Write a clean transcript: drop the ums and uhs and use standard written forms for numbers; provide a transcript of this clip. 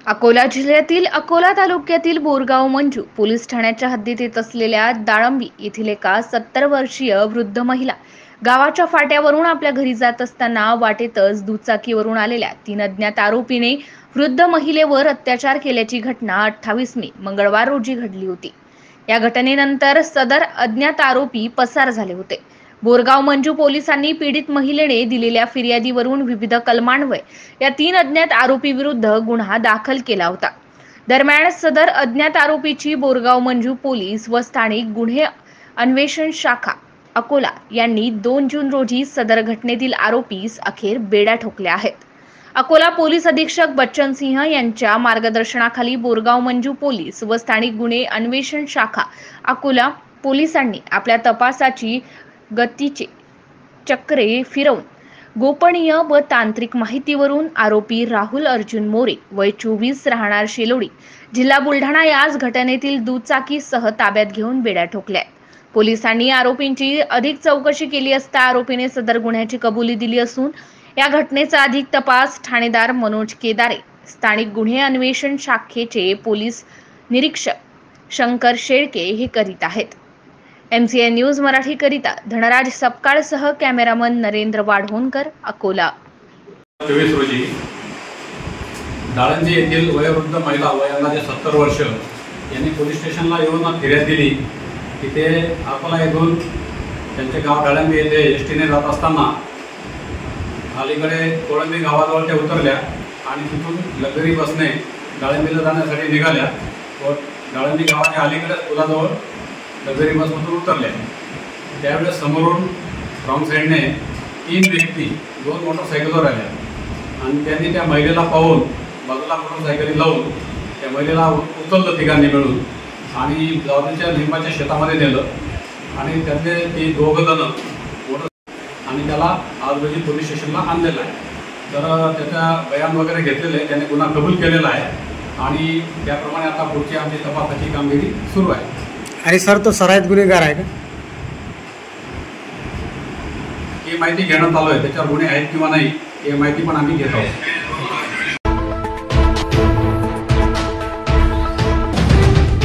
अकोला जिल्ह्यातील अकोला तालुक्यातील बोरगाव मंजू पोलीस ठाण्याच्या हद्दीत येत असलेल्या दाळंबी येथील एका 70 वर्षीय वृद्ध महिला गावाच्या फाट्यावरून आपल्या घरी जात असताना वाटेतच दुचाकीवरून आलेल्या 3 अज्ञात आरोपीने वृद्ध महिलेवर अत्याचार केल्याची घटना 28 मे मंगळवार रोजी घडली होती। या घटनेनंतर सदर अज्ञात आरोपी पसार झाले होते। बोरगाव मंजू पोलिसांनी पीडित महिलेने दिलेल्या फिर्यादीवरून विविध कलमांन्वये या 3 अज्ञात आरोपी विरुद्ध गुन्हा दाखल केला होता। दरम्यान सदर अज्ञात आरोपीची बोरगाव मंजू पोलीस व स्थानिक गुन्हे अन्वेषण शाखा अकोला यांनी 2 जून रोजी सदर घटनेतील आरोपीस अखेर बेड्या ठोकल्या आहेत। अकोला पोलीस अधीक्षक बच्चन सिंह यांच्या मार्गदर्शनाखाली बोरगाव मंजू पोलीस व स्थानिक गुन्हे अन्वेषण शाखा अकोला पोलिसांनी आपल्या तपासाची गतीचे चक्रे फिरवून गोपनीय व तांत्रिक माहितीवरून आरोपी राहुल अर्जुन मोरे वय 24 राहणार शेलोडी जिल्हा बुलढाणा याच घटनेतील दुचाकीसह ताब्यात घेऊन बेड्या ठोकल्या। पोलिसांनी आरोपींची अधिक चौकशी केली असता आरोपीने सदर गुन्ह्याची कबुली दिली असून या घटनेचा अधिक तपास ठाणेदार मनोज केदारे, स्थानिक गुन्हे अन्वेषण शाखेचे पोलीस निरीक्षक शंकर शेळके हे करीत आहेत। MCN न्यूज मराठी करिता धनराज सपकाळसह कॅमेरामन नरेंद्र वाढवणकर अकोला। 24 रोजी दाळंबी येथील वयोवृद्ध महिला वयामध्ये 70 वर्ष यांनी पोलीस स्टेशनला येऊन फिर्याद दिली की ते अकोला येथून त्यांचे गाव दाळंबी येथे एसटीने जात असताना अलीकडे कोळंबी गावाजवळ त्या उतरल्या आणि तिथून लक्झरी बसने दाळंबीला जाण्यासाठी निघाल्या व दाळंबी गावाच्या अलीकडे पुलाजवळ लक्झरी बसमधून उतरल्या। त्यावेळेस समोरून रॉंग साईडने 3 व्यक्ती 2 मोटरसायकलवर आल्या आणि त्यांनी त्या महिलेला पाहून बाजूला मोटरसायकली लावून त्या महिलेला उचललं तिघांनी मिळून आणि बाजूच्या लिंबाच्या शेतामध्ये नेलं आणि त्यातले ते 2 जण आणि त्याला आज रोजी पोलीस स्टेशनला आणलेलं आहे। तर त्याचा बयान वगैरे घेतलेलं आहे, त्याने गुन्हा कबूल केलेला आहे आणि त्याप्रमाणे आता पुढची आमची तपासाची कामगिरी सुरू आहे। आणि सर तो सराईत गुन्हेगार आहे का ही माहिती घेण्यात आलो आहे, त्याच्यावर गुन्हे आहेत किंवा नाही ही माहिती पण आम्ही घेत आहोत।